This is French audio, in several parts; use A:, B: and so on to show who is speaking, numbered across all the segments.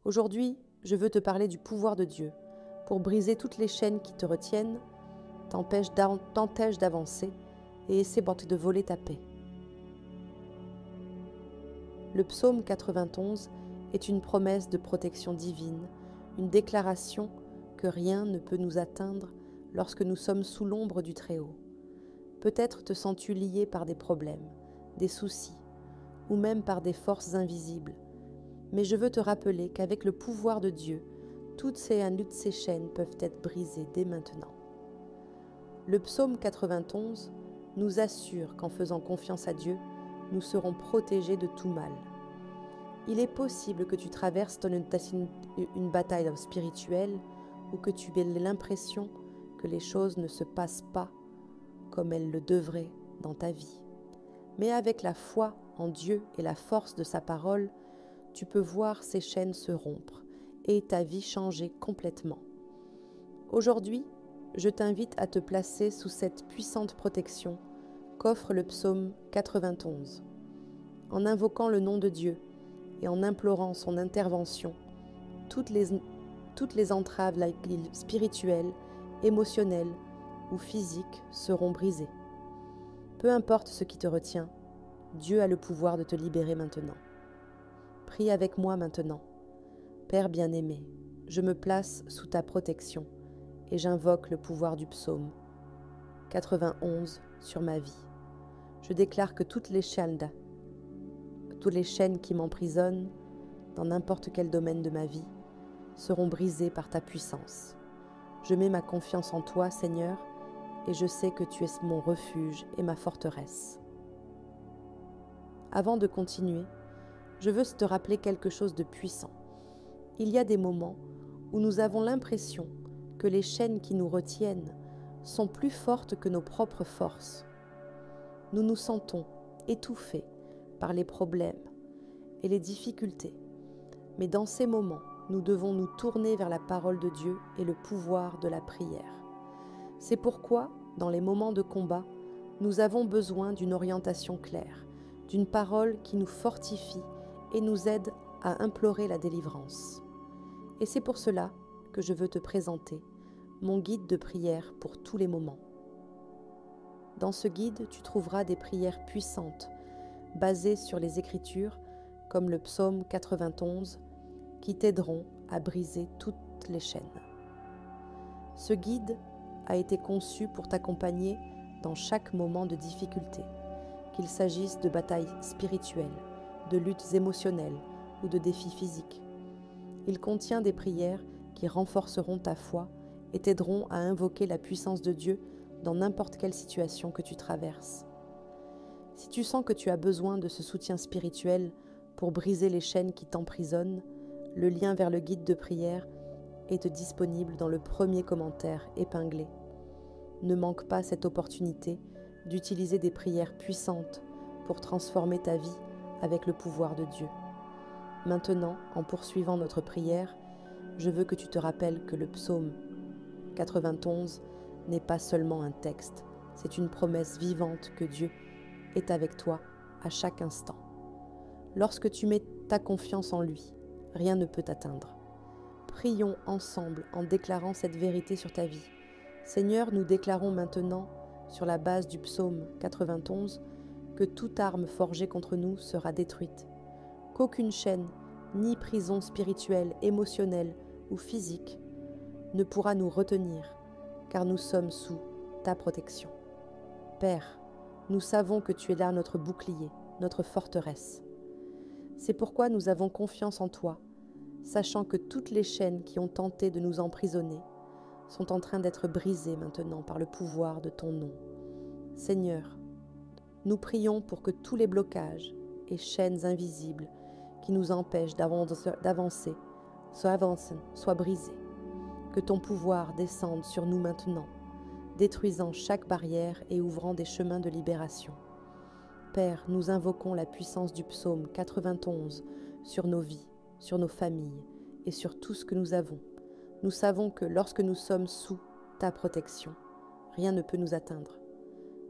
A: Aujourd'hui, je veux te parler du pouvoir de Dieu pour briser toutes les chaînes qui te retiennent, t'empêchent d'avancer et essaient de voler ta paix. Le psaume 91 est une promesse de protection divine, une déclaration que rien ne peut nous atteindre lorsque nous sommes sous l'ombre du Très-Haut. Peut-être te sens-tu lié par des problèmes, des soucis, ou même par des forces invisibles. Mais je veux te rappeler qu'avec le pouvoir de Dieu, toutes ces chaînes peuvent être brisées dès maintenant. Le psaume 91 nous assure qu'en faisant confiance à Dieu, nous serons protégés de tout mal. Il est possible que tu traverses une bataille spirituelle ou que tu aies l'impression que les choses ne se passent pas comme elles le devraient dans ta vie. Mais avec la foi en Dieu et la force de sa parole, tu peux voir ces chaînes se rompre et ta vie changer complètement. Aujourd'hui, je t'invite à te placer sous cette puissante protection qu'offre le psaume 91. En invoquant le nom de Dieu et en implorant son intervention, toutes les entraves spirituelles, émotionnelles ou physiques seront brisées. Peu importe ce qui te retient, Dieu a le pouvoir de te libérer maintenant. Prie avec moi maintenant. Père bien-aimé, je me place sous ta protection et j'invoque le pouvoir du psaume 91 sur ma vie. Je déclare que toutes les chaînes qui m'emprisonnent dans n'importe quel domaine de ma vie seront brisées par ta puissance. Je mets ma confiance en toi, Seigneur, et je sais que tu es mon refuge et ma forteresse. Avant de continuer, je veux te rappeler quelque chose de puissant. Il y a des moments où nous avons l'impression que les chaînes qui nous retiennent sont plus fortes que nos propres forces. Nous nous sentons étouffés par les problèmes et les difficultés. Mais dans ces moments, nous devons nous tourner vers la parole de Dieu et le pouvoir de la prière. C'est pourquoi, dans les moments de combat, nous avons besoin d'une orientation claire, d'une parole qui nous fortifie et nous aide à implorer la délivrance. Et c'est pour cela que je veux te présenter mon guide de prière pour tous les moments. Dans ce guide, tu trouveras des prières puissantes, basées sur les Écritures, comme le psaume 91, qui t'aideront à briser toutes les chaînes. Ce guide a été conçu pour t'accompagner dans chaque moment de difficulté, qu'il s'agisse de batailles spirituelles, de luttes émotionnelles ou de défis physiques. Il contient des prières qui renforceront ta foi et t'aideront à invoquer la puissance de Dieu dans n'importe quelle situation que tu traverses. Si tu sens que tu as besoin de ce soutien spirituel pour briser les chaînes qui t'emprisonnent, le lien vers le guide de prière est disponible dans le premier commentaire épinglé. Ne manque pas cette opportunité d'utiliser des prières puissantes pour transformer ta vie avec le pouvoir de Dieu. Maintenant, en poursuivant notre prière, je veux que tu te rappelles que le psaume 91 n'est pas seulement un texte, c'est une promesse vivante que Dieu est avec toi à chaque instant. Lorsque tu mets ta confiance en lui, rien ne peut t'atteindre. Prions ensemble en déclarant cette vérité sur ta vie. Seigneur, nous déclarons maintenant, sur la base du psaume 91, que toute arme forgée contre nous sera détruite, qu'aucune chaîne, ni prison spirituelle, émotionnelle ou physique, ne pourra nous retenir, car nous sommes sous ta protection. Père, nous savons que tu es là notre bouclier, notre forteresse. C'est pourquoi nous avons confiance en toi, sachant que toutes les chaînes qui ont tenté de nous emprisonner sont en train d'être brisées maintenant par le pouvoir de ton nom. Seigneur, nous prions pour que tous les blocages et chaînes invisibles qui nous empêchent d'avancer soient brisés. Que ton pouvoir descende sur nous maintenant, détruisant chaque barrière et ouvrant des chemins de libération. Père, nous invoquons la puissance du psaume 91 sur nos vies, sur nos familles et sur tout ce que nous avons. Nous savons que lorsque nous sommes sous ta protection, rien ne peut nous atteindre.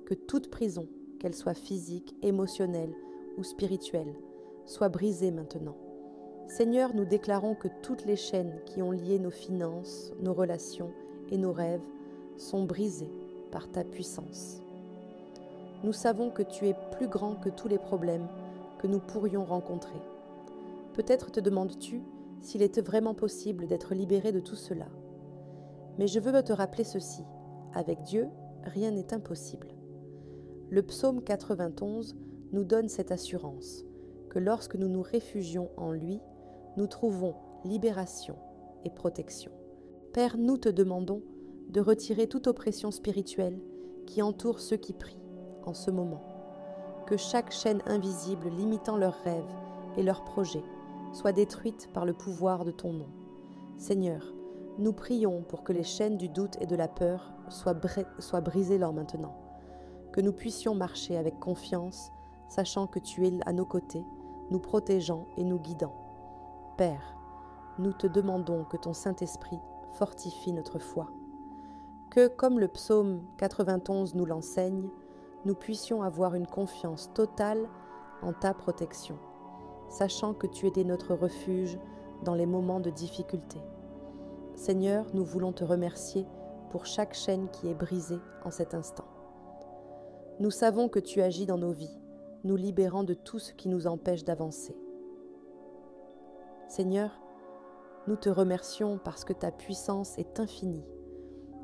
A: Que toute prison, qu'elle soit physique, émotionnelle ou spirituelle, soit brisée maintenant. Seigneur, nous déclarons que toutes les chaînes qui ont lié nos finances, nos relations et nos rêves sont brisées par ta puissance. Nous savons que tu es plus grand que tous les problèmes que nous pourrions rencontrer. Peut-être te demandes-tu s'il est vraiment possible d'être libéré de tout cela. Mais je veux te rappeler ceci, avec Dieu, rien n'est impossible. Le psaume 91 nous donne cette assurance, que lorsque nous nous réfugions en lui, nous trouvons libération et protection. Père, nous te demandons de retirer toute oppression spirituelle qui entoure ceux qui prient en ce moment. Que chaque chaîne invisible limitant leurs rêves et leurs projets soit détruite par le pouvoir de ton nom. Seigneur, nous prions pour que les chaînes du doute et de la peur soient brisées là maintenant. Que nous puissions marcher avec confiance, sachant que tu es à nos côtés, nous protégeant et nous guidant. Père, nous te demandons que ton Saint-Esprit fortifie notre foi. Que, comme le psaume 91 nous l'enseigne, nous puissions avoir une confiance totale en ta protection, sachant que tu es notre refuge dans les moments de difficulté. Seigneur, nous voulons te remercier pour chaque chaîne qui est brisée en cet instant. Nous savons que tu agis dans nos vies, nous libérant de tout ce qui nous empêche d'avancer. Seigneur, nous te remercions parce que ta puissance est infinie.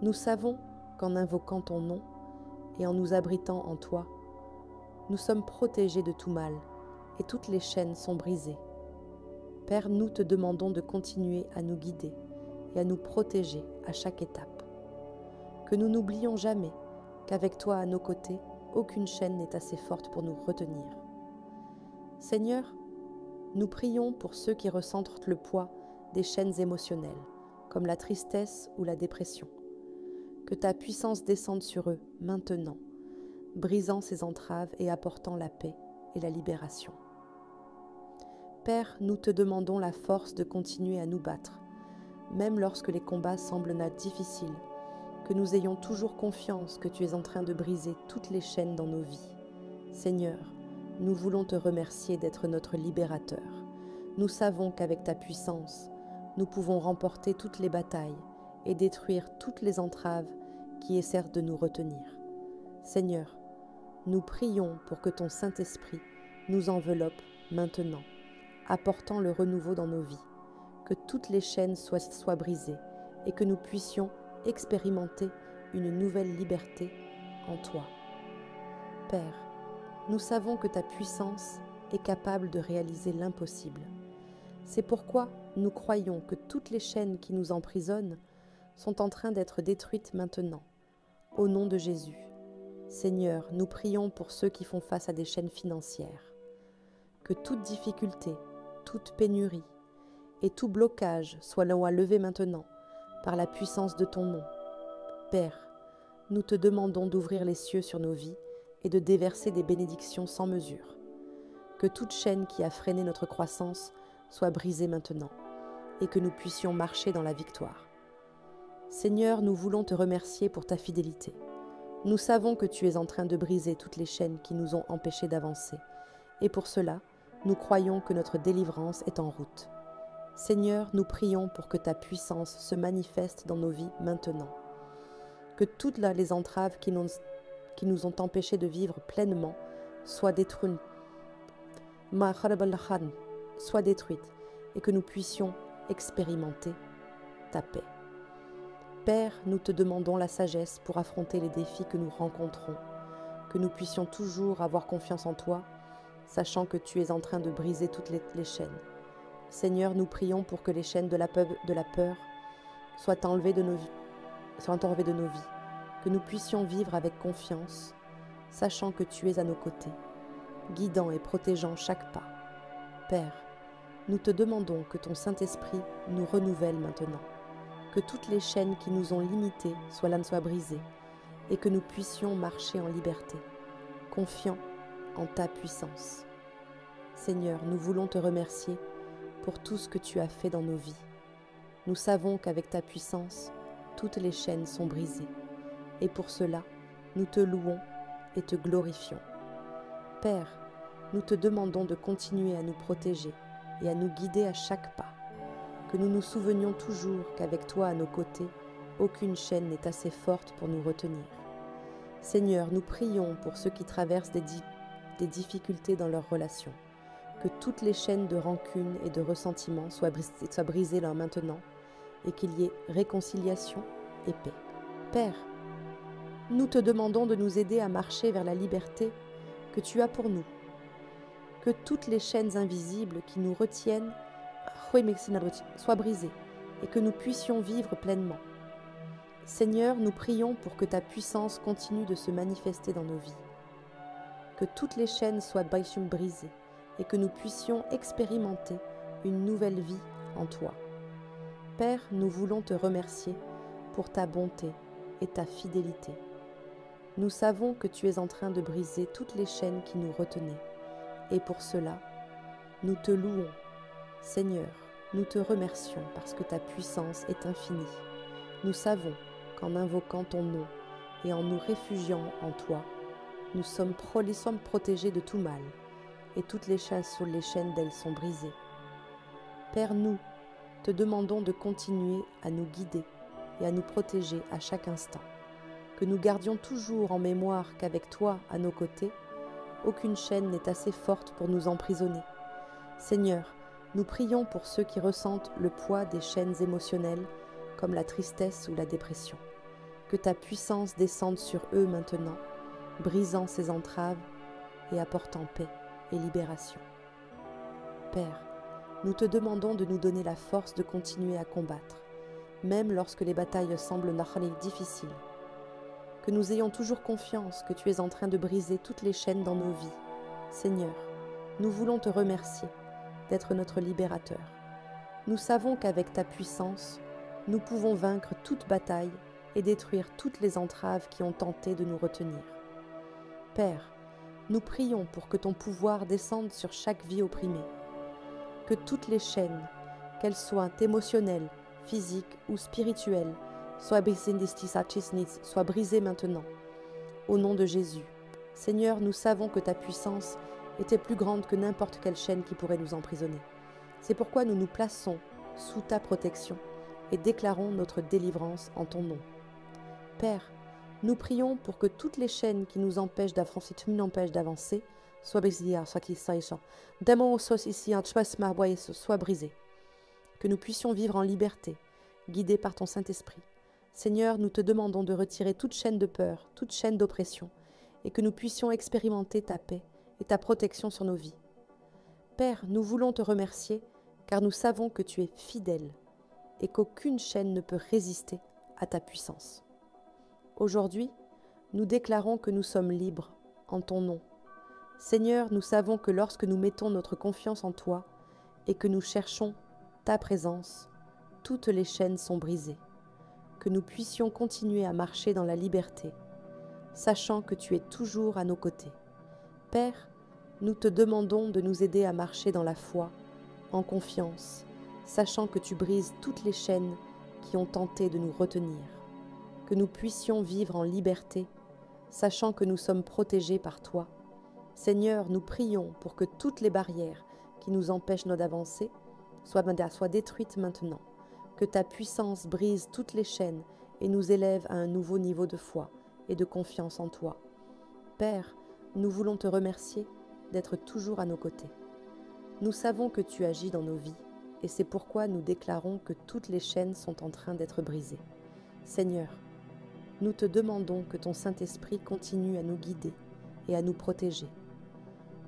A: Nous savons qu'en invoquant ton nom et en nous abritant en toi, nous sommes protégés de tout mal et toutes les chaînes sont brisées. Père, nous te demandons de continuer à nous guider et à nous protéger à chaque étape. Que nous n'oublions jamais qu'avec toi à nos côtés, aucune chaîne n'est assez forte pour nous retenir. Seigneur, nous prions pour ceux qui ressentent le poids des chaînes émotionnelles, comme la tristesse ou la dépression. Que ta puissance descende sur eux maintenant, brisant ces entraves et apportant la paix et la libération. Père, nous te demandons la force de continuer à nous battre, même lorsque les combats semblent difficiles, que nous ayons toujours confiance que tu es en train de briser toutes les chaînes dans nos vies. Seigneur, nous voulons te remercier d'être notre libérateur. Nous savons qu'avec ta puissance, nous pouvons remporter toutes les batailles et détruire toutes les entraves qui essaient de nous retenir. Seigneur, nous prions pour que ton Saint-Esprit nous enveloppe maintenant, apportant le renouveau dans nos vies, que toutes les chaînes soient brisées et que nous puissions expérimenter une nouvelle liberté en toi. Père, nous savons que ta puissance est capable de réaliser l'impossible. C'est pourquoi nous croyons que toutes les chaînes qui nous emprisonnent sont en train d'être détruites maintenant, au nom de Jésus. Seigneur, nous prions pour ceux qui font face à des chaînes financières. Que toute difficulté, toute pénurie et tout blocage soient levés maintenant par la puissance de ton nom. Père, nous te demandons d'ouvrir les cieux sur nos vies et de déverser des bénédictions sans mesure. Que toute chaîne qui a freiné notre croissance soit brisée maintenant et que nous puissions marcher dans la victoire. Seigneur, nous voulons te remercier pour ta fidélité. Nous savons que tu es en train de briser toutes les chaînes qui nous ont empêchés d'avancer et pour cela, nous croyons que notre délivrance est en route. Seigneur, nous prions pour que ta puissance se manifeste dans nos vies maintenant. Que toutes les entraves qui nous ont empêchés de vivre pleinement soient détruites et que nous puissions expérimenter ta paix. Père, nous te demandons la sagesse pour affronter les défis que nous rencontrons, que nous puissions toujours avoir confiance en toi, sachant que tu es en train de briser toutes les chaînes. Seigneur, nous prions pour que les chaînes de la peur soient enlevées de nos vies, que nous puissions vivre avec confiance, sachant que tu es à nos côtés, guidant et protégeant chaque pas. Père, nous te demandons que ton Saint-Esprit nous renouvelle maintenant, que toutes les chaînes qui nous ont limités soient brisées et que nous puissions marcher en liberté, confiants en ta puissance. Seigneur, nous voulons te remercier pour tout ce que tu as fait dans nos vies. Nous savons qu'avec ta puissance, toutes les chaînes sont brisées. Et pour cela, nous te louons et te glorifions. Père, nous te demandons de continuer à nous protéger et à nous guider à chaque pas. Que nous nous souvenions toujours qu'avec toi à nos côtés, aucune chaîne n'est assez forte pour nous retenir. Seigneur, nous prions pour ceux qui traversent des difficultés dans leurs relations. Que toutes les chaînes de rancune et de ressentiment soient brisées là maintenant et qu'il y ait réconciliation et paix. Père, nous te demandons de nous aider à marcher vers la liberté que tu as pour nous. Que toutes les chaînes invisibles qui nous retiennent soient brisées et que nous puissions vivre pleinement. Seigneur, nous prions pour que ta puissance continue de se manifester dans nos vies. Que toutes les chaînes soient brisées et que nous puissions expérimenter une nouvelle vie en toi. Père, nous voulons te remercier pour ta bonté et ta fidélité. Nous savons que tu es en train de briser toutes les chaînes qui nous retenaient. Et pour cela, nous te louons. Seigneur, nous te remercions parce que ta puissance est infinie. Nous savons qu'en invoquant ton nom et en nous réfugiant en toi, nous sommes protégés de tout mal, et toutes les chaînes d'elles sont brisées. Père, nous te demandons de continuer à nous guider et à nous protéger à chaque instant, que nous gardions toujours en mémoire qu'avec toi à nos côtés, aucune chaîne n'est assez forte pour nous emprisonner. Seigneur, nous prions pour ceux qui ressentent le poids des chaînes émotionnelles, comme la tristesse ou la dépression. Que ta puissance descende sur eux maintenant, brisant ces entraves et apportant paix et libération. Père, nous te demandons de nous donner la force de continuer à combattre, même lorsque les batailles semblent difficiles. Que nous ayons toujours confiance que tu es en train de briser toutes les chaînes dans nos vies. Seigneur, nous voulons te remercier d'être notre libérateur. Nous savons qu'avec ta puissance, nous pouvons vaincre toute bataille et détruire toutes les entraves qui ont tenté de nous retenir. Père, nous prions pour que ton pouvoir descende sur chaque vie opprimée. Que toutes les chaînes, qu'elles soient émotionnelles, physiques ou spirituelles, soient brisées maintenant. Au nom de Jésus. Seigneur, nous savons que ta puissance était plus grande que n'importe quelle chaîne qui pourrait nous emprisonner. C'est pourquoi nous nous plaçons sous ta protection et déclarons notre délivrance en ton nom. Père, nous prions pour que toutes les chaînes qui nous empêchent d'avancer soient brisées, soient brisées. Que nous puissions vivre en liberté, guidés par ton Saint-Esprit. Seigneur, nous te demandons de retirer toute chaîne de peur, toute chaîne d'oppression, et que nous puissions expérimenter ta paix et ta protection sur nos vies. Père, nous voulons te remercier, car nous savons que tu es fidèle et qu'aucune chaîne ne peut résister à ta puissance. Aujourd'hui, nous déclarons que nous sommes libres en ton nom. Seigneur, nous savons que lorsque nous mettons notre confiance en toi et que nous cherchons ta présence, toutes les chaînes sont brisées. Que nous puissions continuer à marcher dans la liberté, sachant que tu es toujours à nos côtés. Père, nous te demandons de nous aider à marcher dans la foi, en confiance, sachant que tu brises toutes les chaînes qui ont tenté de nous retenir. Que nous puissions vivre en liberté, sachant que nous sommes protégés par toi. Seigneur, nous prions pour que toutes les barrières qui nous empêchent d'avancer soient détruites maintenant. Que ta puissance brise toutes les chaînes et nous élève à un nouveau niveau de foi et de confiance en toi. Père, nous voulons te remercier d'être toujours à nos côtés. Nous savons que tu agis dans nos vies et c'est pourquoi nous déclarons que toutes les chaînes sont en train d'être brisées. Seigneur, nous te demandons que ton Saint-Esprit continue à nous guider et à nous protéger,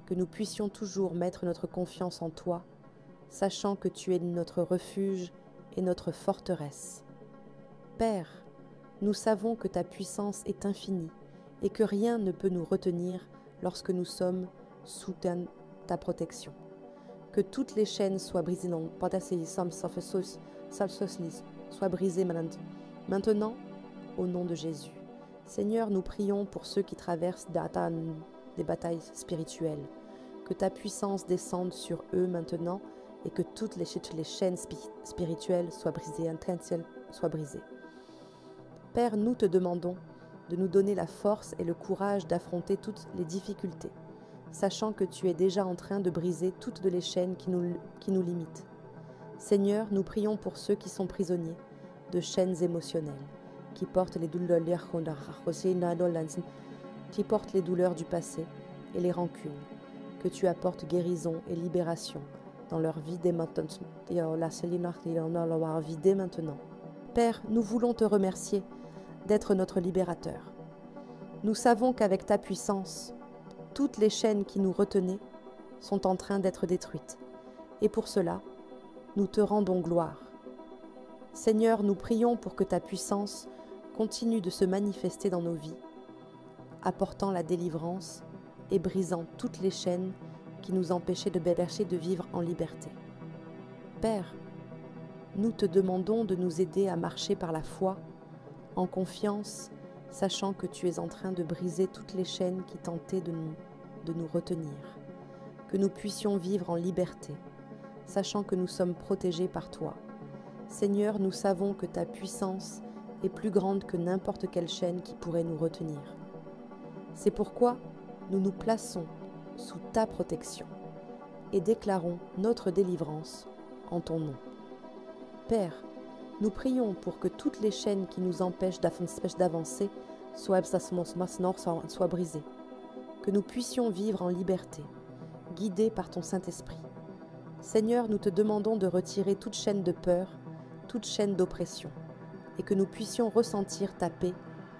A: que nous puissions toujours mettre notre confiance en toi, sachant que tu es notre refuge et notre forteresse. Père, nous savons que ta puissance est infinie et que rien ne peut nous retenir lorsque nous sommes sous ta protection. Que toutes les chaînes soient brisées, soient brisées maintenant, au nom de Jésus. Seigneur, nous prions pour ceux qui traversent des batailles spirituelles. Que ta puissance descende sur eux maintenant et que toutes les chaînes spirituelles soient brisées. Père, nous te demandons de nous donner la force et le courage d'affronter toutes les difficultés, sachant que tu es déjà en train de briser toutes les chaînes qui nous limitent. Seigneur, nous prions pour ceux qui sont prisonniers de chaînes émotionnelles, qui portent les douleurs du passé et les rancunes, que tu apportes guérison et libération dans leur vie dès maintenant. Père, nous voulons te remercier d'être notre libérateur. Nous savons qu'avec ta puissance, toutes les chaînes qui nous retenaient sont en train d'être détruites. Et pour cela, nous te rendons gloire. Seigneur, nous prions pour que ta puissance continue de se manifester dans nos vies, apportant la délivrance et brisant toutes les chaînes qui nous empêchaient de vivre en liberté. Père, nous te demandons de nous aider à marcher par la foi, en confiance, sachant que tu es en train de briser toutes les chaînes qui tentaient de nous retenir, que nous puissions vivre en liberté, sachant que nous sommes protégés par toi. Seigneur, nous savons que ta puissance est plus grande que n'importe quelle chaîne qui pourrait nous retenir. C'est pourquoi nous nous plaçons sous ta protection et déclarons notre délivrance en ton nom. Père, nous prions pour que toutes les chaînes qui nous empêchent d'avancer soient brisées, que nous puissions vivre en liberté, guidés par ton Saint-Esprit. Seigneur, nous te demandons de retirer toute chaîne de peur, toute chaîne d'oppression, et que nous puissions ressentir ta paix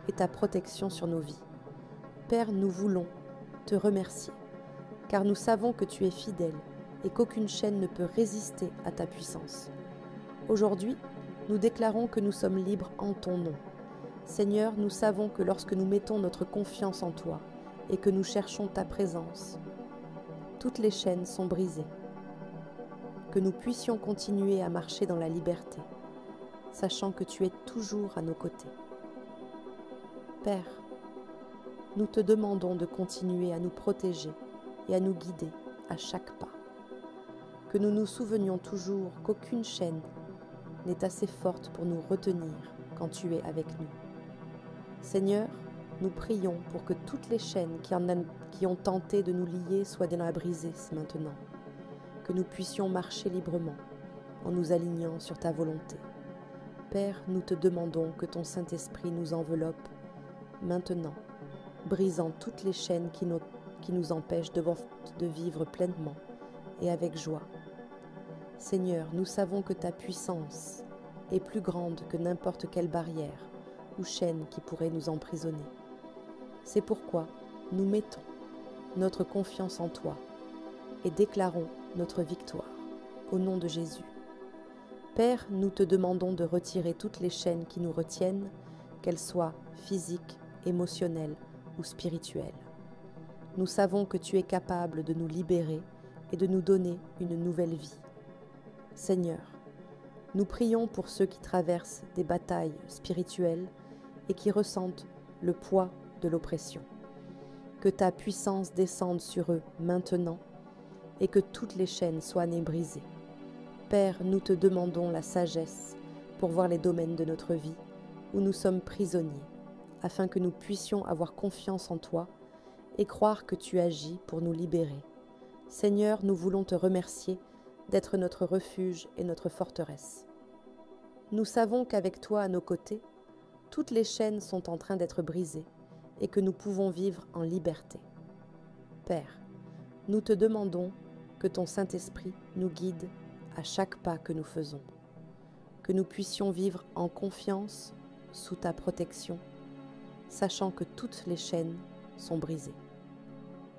A: et ta protection sur nos vies. Père, nous voulons te remercier, car nous savons que tu es fidèle et qu'aucune chaîne ne peut résister à ta puissance. Aujourd'hui, nous déclarons que nous sommes libres en ton nom. Seigneur, nous savons que lorsque nous mettons notre confiance en toi et que nous cherchons ta présence, toutes les chaînes sont brisées. Que nous puissions continuer à marcher dans la liberté, sachant que tu es toujours à nos côtés. Père, nous te demandons de continuer à nous protéger et à nous guider à chaque pas. Que nous nous souvenions toujours qu'aucune chaîne n'est assez forte pour nous retenir quand tu es avec nous. Seigneur, nous prions pour que toutes les chaînes qui ont tenté de nous lier soient brisées maintenant, que nous puissions marcher librement en nous alignant sur ta volonté. Père, nous te demandons que ton Saint-Esprit nous enveloppe maintenant, brisant toutes les chaînes qui nous empêchent de vivre pleinement et avec joie. Seigneur, nous savons que ta puissance est plus grande que n'importe quelle barrière ou chaîne qui pourrait nous emprisonner. C'est pourquoi nous mettons notre confiance en toi et déclarons notre victoire au nom de Jésus. Père, nous te demandons de retirer toutes les chaînes qui nous retiennent, qu'elles soient physiques, émotionnelles ou spirituelles. Nous savons que tu es capable de nous libérer et de nous donner une nouvelle vie. Seigneur, nous prions pour ceux qui traversent des batailles spirituelles et qui ressentent le poids de l'oppression. Que ta puissance descende sur eux maintenant et que toutes les chaînes soient brisées. Père, nous te demandons la sagesse pour voir les domaines de notre vie où nous sommes prisonniers, afin que nous puissions avoir confiance en toi et croire que tu agis pour nous libérer. Seigneur, nous voulons te remercier d'être notre refuge et notre forteresse. Nous savons qu'avec toi à nos côtés, toutes les chaînes sont en train d'être brisées et que nous pouvons vivre en liberté. Père, nous te demandons que ton Saint-Esprit nous guide à chaque pas que nous faisons, que nous puissions vivre en confiance sous ta protection, sachant que toutes les chaînes sont brisées.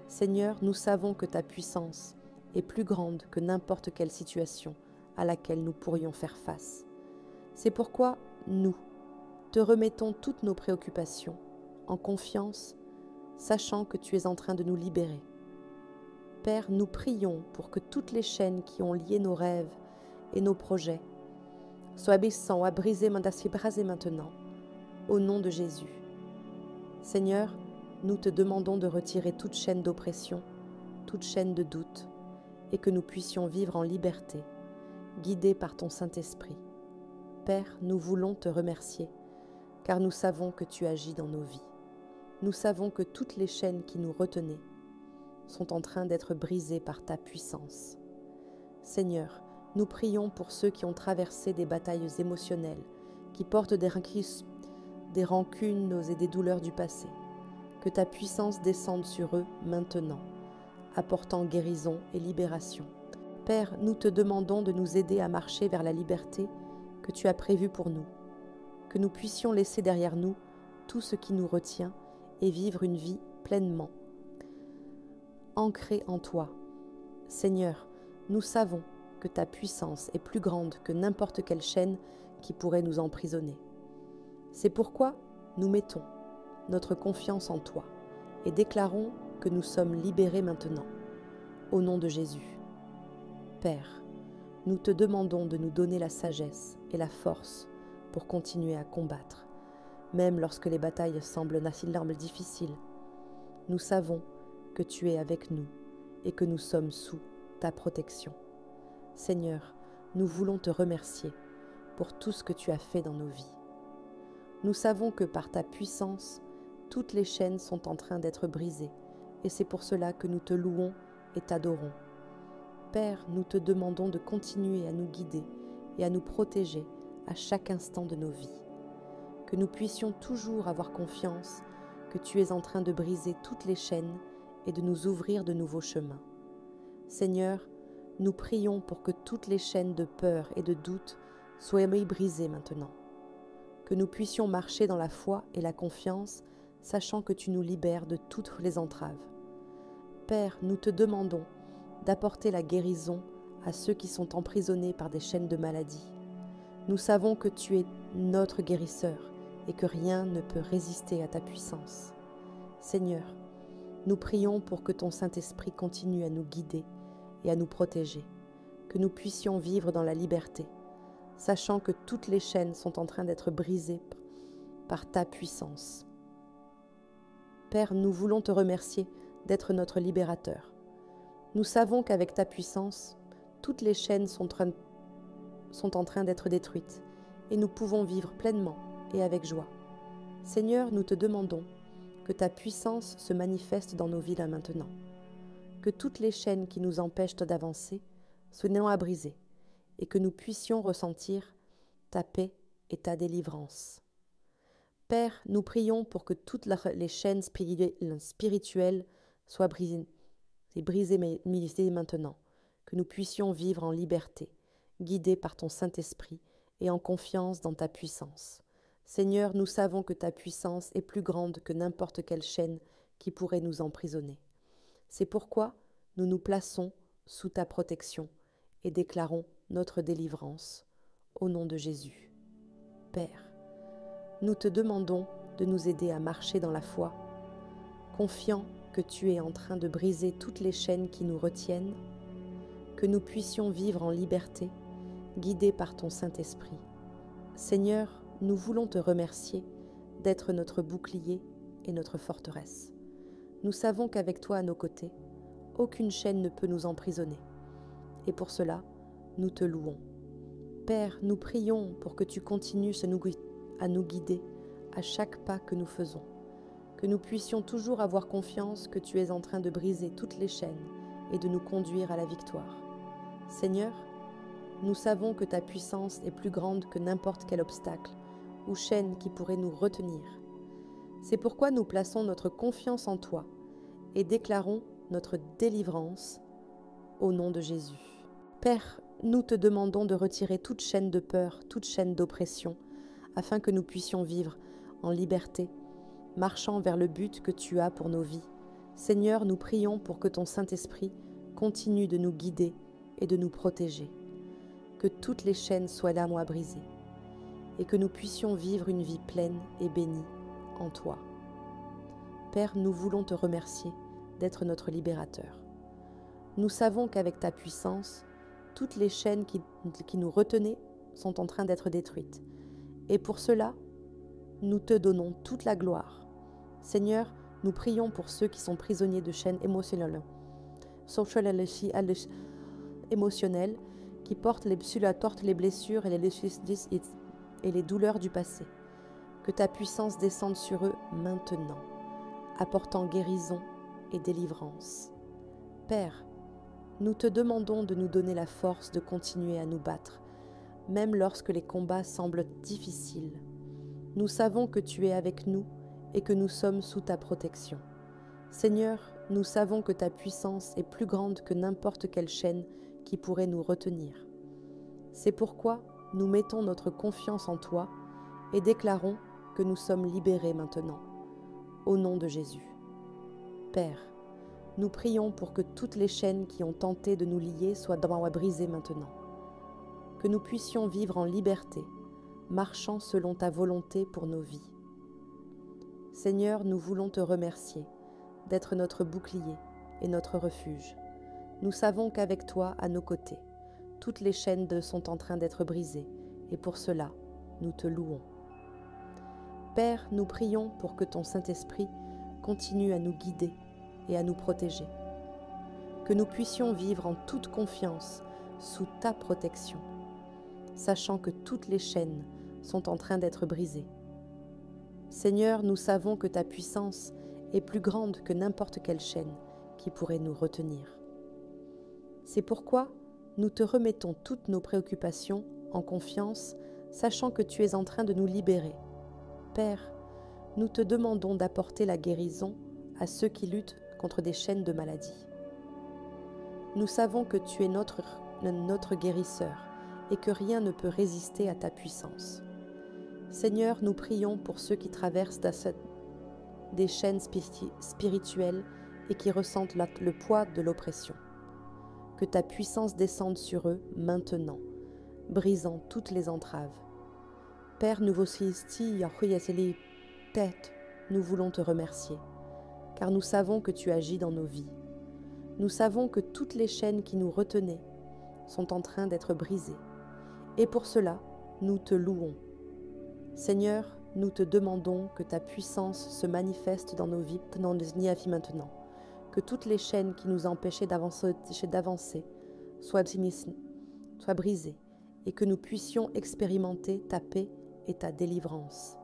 A: Seigneur, nous savons que ta puissance est plus grande que n'importe quelle situation à laquelle nous pourrions faire face. C'est pourquoi nous te remettons toutes nos préoccupations en confiance, sachant que tu es en train de nous libérer. Père, nous prions pour que toutes les chaînes qui ont lié nos rêves et nos projets soient brisées maintenant, au nom de Jésus. Seigneur, nous te demandons de retirer toute chaîne d'oppression, toute chaîne de doute, et que nous puissions vivre en liberté, guidés par ton Saint-Esprit. Père, nous voulons te remercier, car nous savons que tu agis dans nos vies. Nous savons que toutes les chaînes qui nous retenaient sont en train d'être brisées par ta puissance. Seigneur, nous prions pour ceux qui ont traversé des batailles émotionnelles, qui portent des rancunes et des douleurs du passé. Que ta puissance descende sur eux maintenant, apportant guérison et libération. Père, nous te demandons de nous aider à marcher vers la liberté que tu as prévue pour nous, que nous puissions laisser derrière nous tout ce qui nous retient et vivre une vie pleinement ancrée en toi. Seigneur, nous savons que ta puissance est plus grande que n'importe quelle chaîne qui pourrait nous emprisonner. C'est pourquoi nous mettons notre confiance en toi et déclarons que nous sommes libérés maintenant, au nom de Jésus. Père, nous te demandons de nous donner la sagesse et la force pour continuer à combattre, même lorsque les batailles semblent difficiles. Nous savons que tu es avec nous et que nous sommes sous ta protection. Seigneur, nous voulons te remercier pour tout ce que tu as fait dans nos vies. Nous savons que par ta puissance, toutes les chaînes sont en train d'être brisées, et c'est pour cela que nous te louons et t'adorons. Père, nous te demandons de continuer à nous guider et à nous protéger à chaque instant de nos vies. Que nous puissions toujours avoir confiance que tu es en train de briser toutes les chaînes et de nous ouvrir de nouveaux chemins. Seigneur, nous prions pour que toutes les chaînes de peur et de doute soient brisées maintenant. Que nous puissions marcher dans la foi et la confiance, sachant que tu nous libères de toutes les entraves. Père, nous te demandons d'apporter la guérison à ceux qui sont emprisonnés par des chaînes de maladie. Nous savons que tu es notre guérisseur et que rien ne peut résister à ta puissance. Seigneur, nous prions pour que ton Saint-Esprit continue à nous guider et à nous protéger, que nous puissions vivre dans la liberté, sachant que toutes les chaînes sont en train d'être brisées par ta puissance. Père, nous voulons te remercier d'être notre libérateur. Nous savons qu'avec ta puissance, toutes les chaînes sont en train d'être détruites et nous pouvons vivre pleinement et avec joie. Seigneur, nous te demandons que ta puissance se manifeste dans nos vies là maintenant, que toutes les chaînes qui nous empêchent d'avancer soient à briser et que nous puissions ressentir ta paix et ta délivrance. Père, nous prions pour que toutes les chaînes spirituelles soient brisées maintenant, que nous puissions vivre en liberté, guidés par ton Saint-Esprit et en confiance dans ta puissance. Seigneur, nous savons que ta puissance est plus grande que n'importe quelle chaîne qui pourrait nous emprisonner. C'est pourquoi nous nous plaçons sous ta protection et déclarons notre délivrance au nom de Jésus. Père, nous te demandons de nous aider à marcher dans la foi, confiant que tu es en train de briser toutes les chaînes qui nous retiennent, que nous puissions vivre en liberté, guidés par ton Saint-Esprit. Seigneur, nous voulons te remercier d'être notre bouclier et notre forteresse. Nous savons qu'avec toi à nos côtés, aucune chaîne ne peut nous emprisonner. Et pour cela, nous te louons. Père, nous prions pour que tu continues à nous guider à chaque pas que nous faisons, que nous puissions toujours avoir confiance que tu es en train de briser toutes les chaînes et de nous conduire à la victoire. Seigneur, nous savons que ta puissance est plus grande que n'importe quel obstacle ou chaîne qui pourrait nous retenir. C'est pourquoi nous plaçons notre confiance en toi et déclarons notre délivrance au nom de Jésus. Père, nous te demandons de retirer toute chaîne de peur, toute chaîne d'oppression, afin que nous puissions vivre en liberté, marchant vers le but que tu as pour nos vies. Seigneur, nous prions pour que ton Saint-Esprit continue de nous guider et de nous protéger, que toutes les chaînes soient là à briser, et que nous puissions vivre une vie pleine et bénie en toi. Père, nous voulons te remercier d'être notre libérateur. Nous savons qu'avec ta puissance, toutes les chaînes qui nous retenaient sont en train d'être détruites. Et pour cela, nous te donnons toute la gloire. Seigneur, nous prions pour ceux qui sont prisonniers de chaînes émotionnelles, qui portent les blessures et les douleurs du passé. Que ta puissance descende sur eux maintenant, apportant guérison et délivrance. Père, nous te demandons de nous donner la force de continuer à nous battre, même lorsque les combats semblent difficiles. Nous savons que tu es avec nous et que nous sommes sous ta protection. Seigneur, nous savons que ta puissance est plus grande que n'importe quelle chaîne qui pourrait nous retenir. C'est pourquoi nous mettons notre confiance en toi et déclarons que nous sommes libérés maintenant, au nom de Jésus. Père, nous prions pour que toutes les chaînes qui ont tenté de nous lier soient brisées maintenant, que nous puissions vivre en liberté, marchant selon ta volonté pour nos vies. Seigneur, nous voulons te remercier d'être notre bouclier et notre refuge. Nous savons qu'avec toi, à nos côtés, toutes les chaînes sont en train d'être brisées, et pour cela, nous te louons. Père, nous prions pour que ton Saint-Esprit continue à nous guider et à nous protéger, que nous puissions vivre en toute confiance sous ta protection, sachant que toutes les chaînes sont en train d'être brisées. Seigneur, nous savons que ta puissance est plus grande que n'importe quelle chaîne qui pourrait nous retenir. C'est pourquoi nous te remettons toutes nos préoccupations en confiance, sachant que tu es en train de nous libérer. Père, nous te demandons d'apporter la guérison à ceux qui luttent contre des chaînes de maladie. Nous savons que tu es notre guérisseur et que rien ne peut résister à ta puissance. Seigneur, nous prions pour ceux qui traversent des chaînes spirituelles et qui ressentent le poids de l'oppression. Que ta puissance descende sur eux maintenant, brisant toutes les entraves. Père, nous voulons te remercier, car nous savons que tu agis dans nos vies. Nous savons que toutes les chaînes qui nous retenaient sont en train d'être brisées, et pour cela, nous te louons. Seigneur, nous te demandons que ta puissance se manifeste dans nos vies maintenant, que toutes les chaînes qui nous empêchaient d'avancer soient brisées, et que nous puissions expérimenter ta paix et ta délivrance.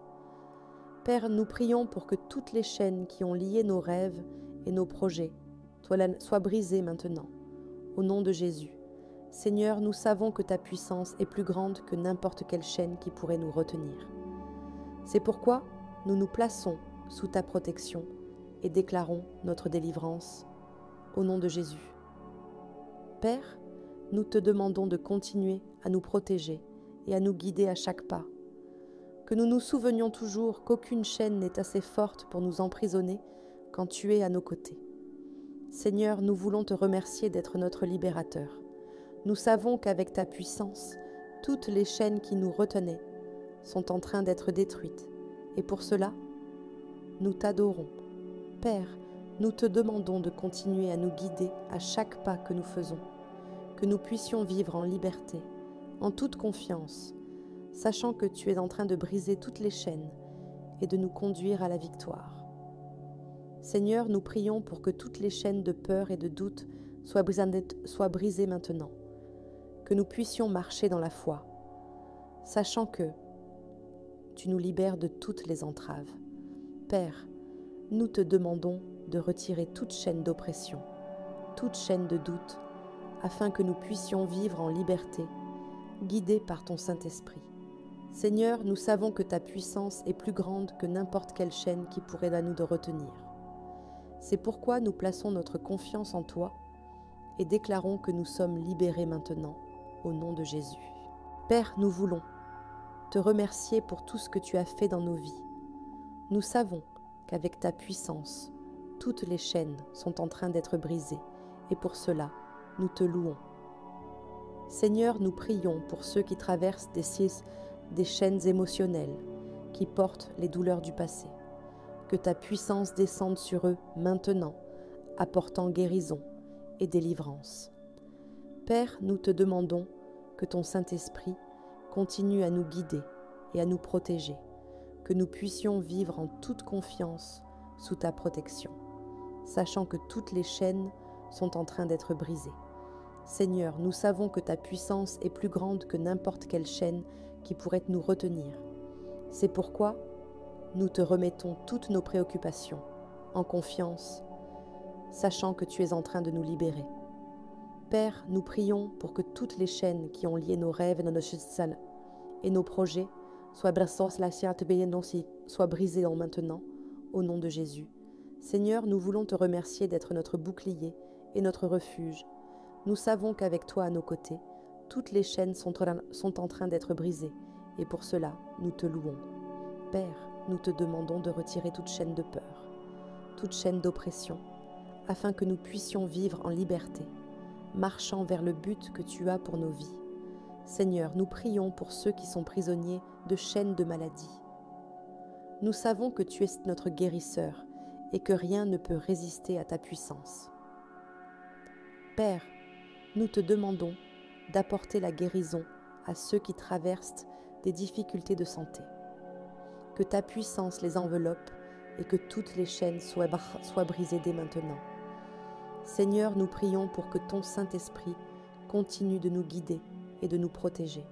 A: Père, nous prions pour que toutes les chaînes qui ont lié nos rêves et nos projets soient brisées maintenant, au nom de Jésus. Seigneur, nous savons que ta puissance est plus grande que n'importe quelle chaîne qui pourrait nous retenir. C'est pourquoi nous nous plaçons sous ta protection et déclarons notre délivrance, au nom de Jésus. Père, nous te demandons de continuer à nous protéger et à nous guider à chaque pas, que nous nous souvenions toujours qu'aucune chaîne n'est assez forte pour nous emprisonner quand tu es à nos côtés. Seigneur, nous voulons te remercier d'être notre libérateur. Nous savons qu'avec ta puissance, toutes les chaînes qui nous retenaient sont en train d'être détruites, et pour cela, nous t'adorons. Père, nous te demandons de continuer à nous guider à chaque pas que nous faisons, que nous puissions vivre en liberté, en toute confiance, sachant que tu es en train de briser toutes les chaînes et de nous conduire à la victoire. Seigneur, nous prions pour que toutes les chaînes de peur et de doute soient brisées maintenant, que nous puissions marcher dans la foi, sachant que tu nous libères de toutes les entraves. Père, nous te demandons de retirer toute chaîne d'oppression, toute chaîne de doute, afin que nous puissions vivre en liberté, guidés par ton Saint-Esprit. Seigneur, nous savons que ta puissance est plus grande que n'importe quelle chaîne qui pourrait nous de retenir. C'est pourquoi nous plaçons notre confiance en toi et déclarons que nous sommes libérés maintenant, au nom de Jésus. Père, nous voulons te remercier pour tout ce que tu as fait dans nos vies. Nous savons qu'avec ta puissance, toutes les chaînes sont en train d'être brisées, et pour cela, nous te louons. Seigneur, nous prions pour ceux qui traversent des chaînes émotionnelles, qui portent les douleurs du passé. Que ta puissance descende sur eux maintenant, apportant guérison et délivrance. Père, nous te demandons que ton Saint-Esprit continue à nous guider et à nous protéger, que nous puissions vivre en toute confiance sous ta protection, sachant que toutes les chaînes sont en train d'être brisées. Seigneur, nous savons que ta puissance est plus grande que n'importe quelle chaîne qui pourrait nous retenir. C'est pourquoi nous te remettons toutes nos préoccupations en confiance, sachant que tu es en train de nous libérer. Père, nous prions pour que toutes les chaînes qui ont lié nos rêves et nos projets soient brisées maintenant, au nom de Jésus. Seigneur, nous voulons te remercier d'être notre bouclier et notre refuge. Nous savons qu'avec toi à nos côtés, toutes les chaînes sont en train d'être brisées, et pour cela, nous te louons. Père, nous te demandons de retirer toute chaîne de peur, toute chaîne d'oppression, afin que nous puissions vivre en liberté, marchant vers le but que tu as pour nos vies. Seigneur, nous prions pour ceux qui sont prisonniers de chaînes de maladie. Nous savons que tu es notre guérisseur et que rien ne peut résister à ta puissance. Père, nous te demandons d'apporter la guérison à ceux qui traversent des difficultés de santé. Que ta puissance les enveloppe et que toutes les chaînes soient brisées dès maintenant. Seigneur, nous prions pour que ton Saint-Esprit continue de nous guider et de nous protéger,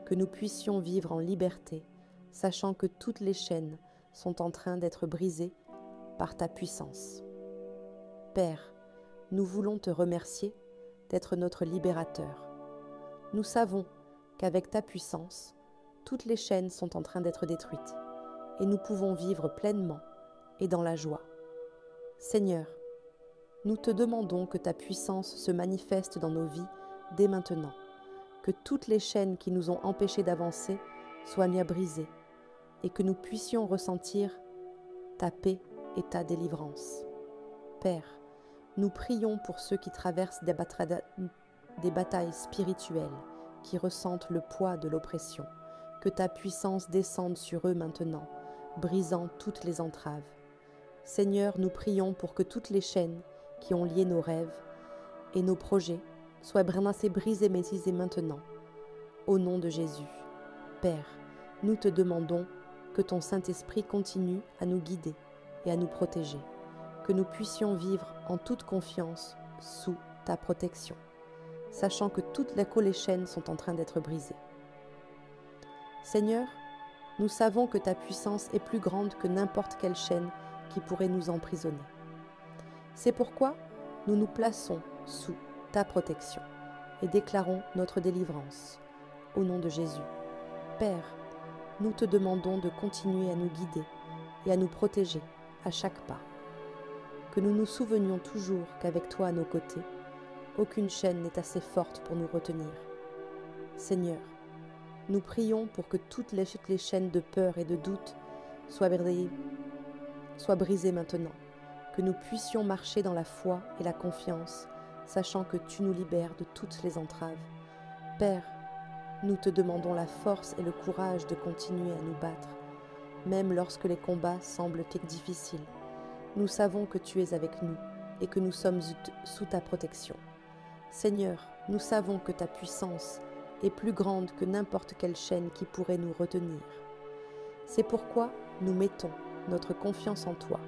A: que nous puissions vivre en liberté, sachant que toutes les chaînes sont en train d'être brisées par ta puissance. Père, nous voulons te remercier d'être notre libérateur. Nous savons qu'avec ta puissance, toutes les chaînes sont en train d'être détruites et nous pouvons vivre pleinement et dans la joie. Seigneur, nous te demandons que ta puissance se manifeste dans nos vies dès maintenant, que toutes les chaînes qui nous ont empêchés d'avancer soient brisées et que nous puissions ressentir ta paix et ta délivrance. Père, nous prions pour ceux qui traversent des batailles spirituelles, qui ressentent le poids de l'oppression, que ta puissance descende sur eux maintenant, brisant toutes les entraves. Seigneur, nous prions pour que toutes les chaînes qui ont lié nos rêves et nos projets soient brisées maintenant, au nom de Jésus. Père, nous te demandons que ton Saint-Esprit continue à nous guider et à nous protéger, que nous puissions vivre en toute confiance sous ta protection, sachant que toutes les chaînes sont en train d'être brisées. Seigneur, nous savons que ta puissance est plus grande que n'importe quelle chaîne qui pourrait nous emprisonner. C'est pourquoi nous nous plaçons sous ta protection et déclarons notre délivrance, au nom de Jésus. Père, nous te demandons de continuer à nous guider et à nous protéger à chaque pas. Que nous nous souvenions toujours qu'avec toi à nos côtés, aucune chaîne n'est assez forte pour nous retenir. Seigneur, nous prions pour que toutes les chaînes de peur et de doute soient brisées maintenant, que nous puissions marcher dans la foi et la confiance, sachant que tu nous libères de toutes les entraves. Père, nous te demandons la force et le courage de continuer à nous battre, même lorsque les combats semblent difficiles. Nous savons que tu es avec nous et que nous sommes sous ta protection. Seigneur, nous savons que ta puissance est plus grande que n'importe quelle chaîne qui pourrait nous retenir. C'est pourquoi nous mettons notre confiance en toi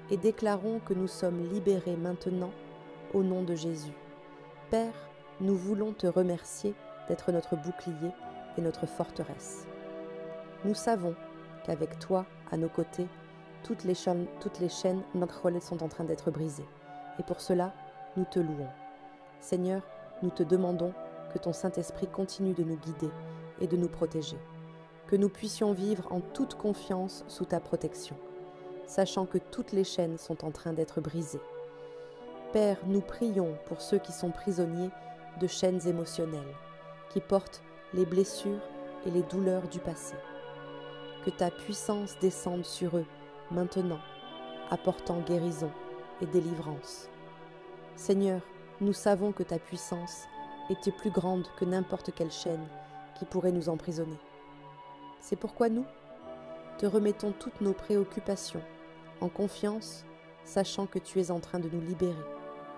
A: et déclarons que nous sommes libérés maintenant au nom de Jésus. Père, nous voulons te remercier d'être notre bouclier et notre forteresse. Nous savons qu'avec toi, à nos côtés, toutes les chaînes sont en train d'être brisées. Et pour cela, nous te louons. Seigneur, nous te demandons que ton Saint-Esprit continue de nous guider et de nous protéger, que nous puissions vivre en toute confiance sous ta protection, sachant que toutes les chaînes sont en train d'être brisées. Père, nous prions pour ceux qui sont prisonniers de chaînes émotionnelles, qui portent les blessures et les douleurs du passé. Que ta puissance descende sur eux maintenant, apportant guérison et délivrance. Seigneur, nous savons que ta puissance était plus grande que n'importe quelle chaîne qui pourrait nous emprisonner. C'est pourquoi nous te remettons toutes nos préoccupations, en confiance, sachant que tu es en train de nous libérer.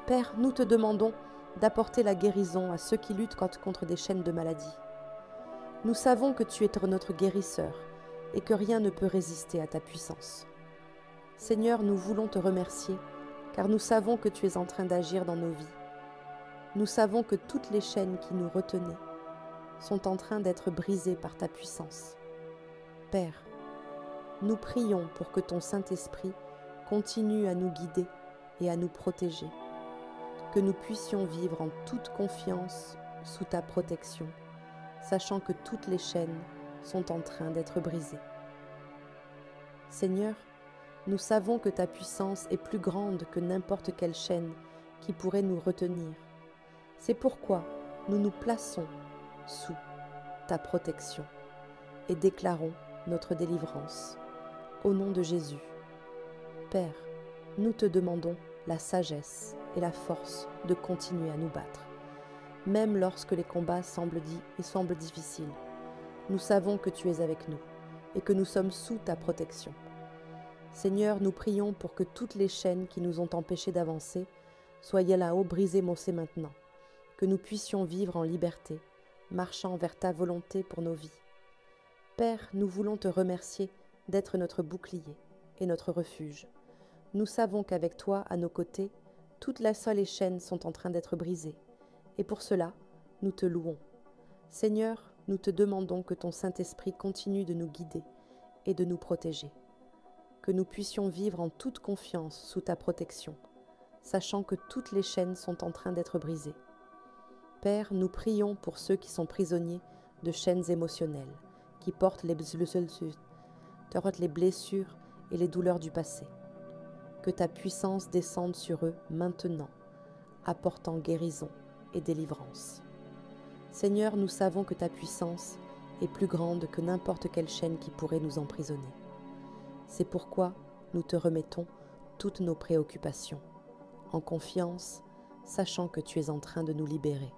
A: Père, nous te demandons d'apporter la guérison à ceux qui luttent contre des chaînes de maladie. Nous savons que tu es notre guérisseur et que rien ne peut résister à ta puissance. Seigneur, nous voulons te remercier, car nous savons que tu es en train d'agir dans nos vies. Nous savons que toutes les chaînes qui nous retenaient sont en train d'être brisées par ta puissance. Père, nous prions pour que ton Saint-Esprit continue à nous guider et à nous protéger, que nous puissions vivre en toute confiance sous ta protection, sachant que toutes les chaînes sont en train d'être brisées. Seigneur, nous savons que ta puissance est plus grande que n'importe quelle chaîne qui pourrait nous retenir. C'est pourquoi nous nous plaçons sous ta protection et déclarons notre délivrance. Au nom de Jésus, Père, nous te demandons la sagesse et la force de continuer à nous battre, même lorsque les combats semblent difficiles. Nous savons que tu es avec nous et que nous sommes sous ta protection. Seigneur, nous prions pour que toutes les chaînes qui nous ont empêchés d'avancer soient là-haut brisées maintenant, que nous puissions vivre en liberté, marchant vers ta volonté pour nos vies. Père, nous voulons te remercier d'être notre bouclier et notre refuge. Nous savons qu'avec toi, à nos côtés, toutes les sols et chaînes sont en train d'être brisées, et pour cela, nous te louons. Seigneur, nous te demandons que ton Saint-Esprit continue de nous guider et de nous protéger, que nous puissions vivre en toute confiance sous ta protection, sachant que toutes les chaînes sont en train d'être brisées. Père, nous prions pour ceux qui sont prisonniers de chaînes émotionnelles, qui portent les blessures et les douleurs du passé. Que ta puissance descende sur eux maintenant, apportant guérison et délivrance. Seigneur, nous savons que ta puissance est plus grande que n'importe quelle chaîne qui pourrait nous emprisonner. C'est pourquoi nous te remettons toutes nos préoccupations, en confiance, sachant que tu es en train de nous libérer.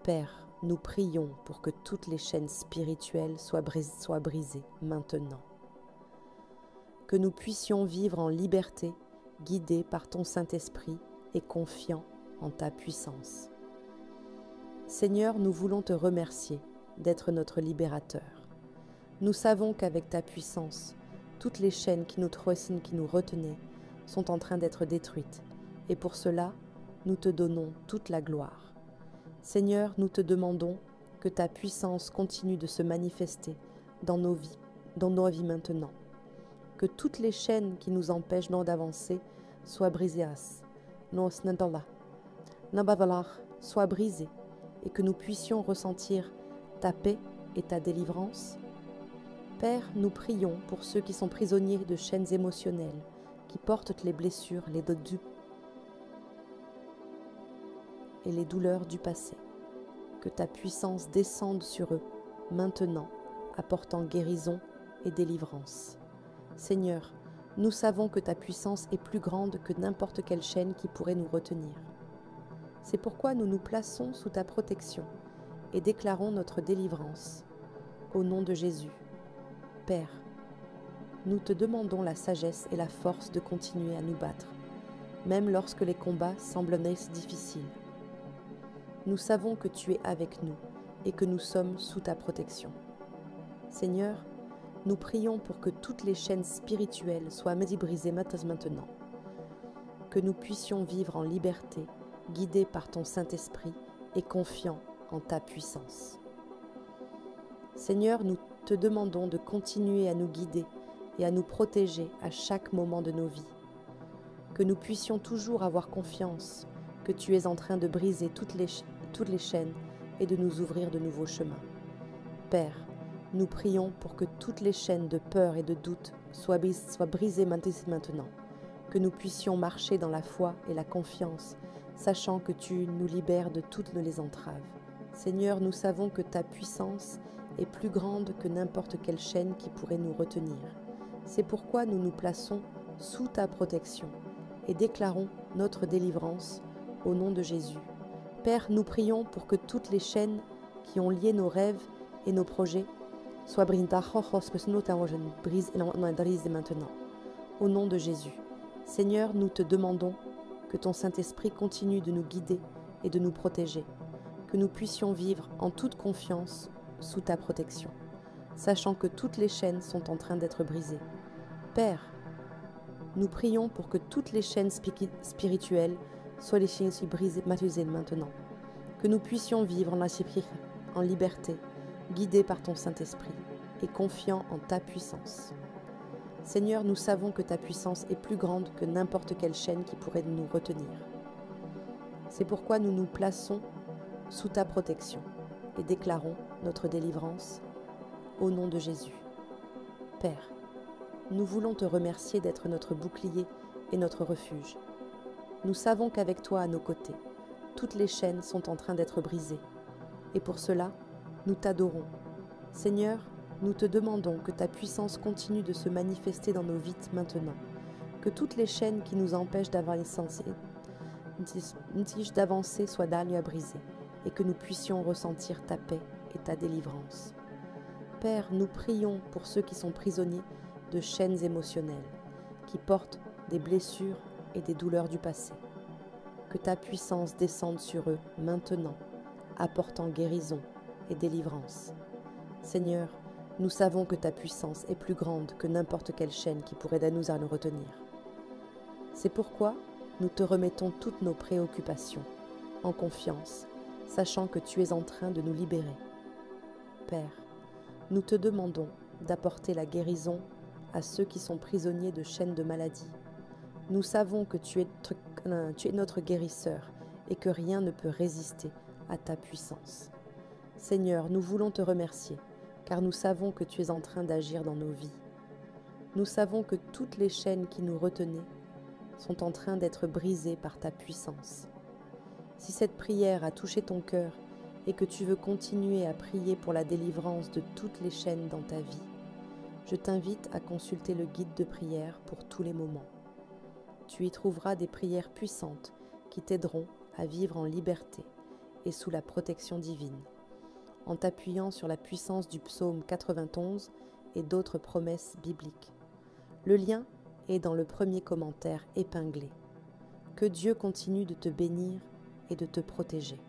A: Père, nous prions pour que toutes les chaînes spirituelles soient brisées maintenant. Que nous puissions vivre en liberté, guidés par ton Saint-Esprit et confiants en ta puissance. Seigneur, nous voulons te remercier d'être notre libérateur. Nous savons qu'avec ta puissance, toutes les chaînes qui nous retenaient sont en train d'être détruites, et pour cela, nous te donnons toute la gloire. Seigneur, nous te demandons que ta puissance continue de se manifester dans nos vies maintenant. Que toutes les chaînes qui nous empêchent d'avancer soient brisées, soient brisées, et que nous puissions ressentir ta paix et ta délivrance. Père, nous prions pour ceux qui sont prisonniers de chaînes émotionnelles, qui portent les blessures, et les douleurs du passé. Que ta puissance descende sur eux maintenant, apportant guérison et délivrance. Seigneur, nous savons que ta puissance est plus grande que n'importe quelle chaîne qui pourrait nous retenir. C'est pourquoi nous nous plaçons sous ta protection et déclarons notre délivrance. Au nom de Jésus, Père, nous te demandons la sagesse et la force de continuer à nous battre, même lorsque les combats semblent difficiles. Nous savons que tu es avec nous et que nous sommes sous ta protection. Seigneur, nous prions pour que toutes les chaînes spirituelles soient brisées maintenant, que nous puissions vivre en liberté, guidés par ton Saint-Esprit et confiants en ta puissance. Seigneur, nous te demandons de continuer à nous guider et à nous protéger à chaque moment de nos vies, que nous puissions toujours avoir confiance que tu es en train de briser toutes les chaînes et de nous ouvrir de nouveaux chemins. Père, nous prions pour que toutes les chaînes de peur et de doute soient brisées maintenant, que nous puissions marcher dans la foi et la confiance, sachant que tu nous libères de toutes les entraves. Seigneur, nous savons que ta puissance est plus grande que n'importe quelle chaîne qui pourrait nous retenir. C'est pourquoi nous nous plaçons sous ta protection et déclarons notre délivrance au nom de Jésus. Père, nous prions pour que toutes les chaînes qui ont lié nos rêves et nos projets soient brisées maintenant. Au nom de Jésus. Seigneur, nous te demandons que ton Saint-Esprit continue de nous guider et de nous protéger, que nous puissions vivre en toute confiance sous ta protection, sachant que toutes les chaînes sont en train d'être brisées. Père, nous prions pour que toutes les chaînes spirituelles soient brisées maintenant, que nous puissions vivre en liberté, guidés par ton Saint-Esprit et confiants en ta puissance. Seigneur, nous savons que ta puissance est plus grande que n'importe quelle chaîne qui pourrait nous retenir. C'est pourquoi nous nous plaçons sous ta protection et déclarons notre délivrance au nom de Jésus. Père, nous voulons te remercier d'être notre bouclier et notre refuge. Nous savons qu'avec toi à nos côtés, toutes les chaînes sont en train d'être brisées. Et pour cela, nous t'adorons. Seigneur, nous te demandons que ta puissance continue de se manifester dans nos vies maintenant, que toutes les chaînes qui nous empêchent d'avancer soient d'aller à briser, et que nous puissions ressentir ta paix et ta délivrance. Père, nous prions pour ceux qui sont prisonniers de chaînes émotionnelles, qui portent des blessures et des douleurs du passé. Que ta puissance descende sur eux maintenant, apportant guérison et délivrance. Seigneur, nous savons que ta puissance est plus grande que n'importe quelle chaîne qui pourrait nous retenir. C'est pourquoi nous te remettons toutes nos préoccupations, en confiance, sachant que tu es en train de nous libérer. Père, nous te demandons d'apporter la guérison à ceux qui sont prisonniers de chaînes de maladie. Nous savons que tu es notre guérisseur et que rien ne peut résister à ta puissance. Seigneur, nous voulons te remercier, car nous savons que tu es en train d'agir dans nos vies. Nous savons que toutes les chaînes qui nous retenaient sont en train d'être brisées par ta puissance. Si cette prière a touché ton cœur et que tu veux continuer à prier pour la délivrance de toutes les chaînes dans ta vie, je t'invite à consulter le guide de prière pour tous les moments. Tu y trouveras des prières puissantes qui t'aideront à vivre en liberté et sous la protection divine, en t'appuyant sur la puissance du psaume 91 et d'autres promesses bibliques. Le lien est dans le premier commentaire épinglé. Que Dieu continue de te bénir et de te protéger.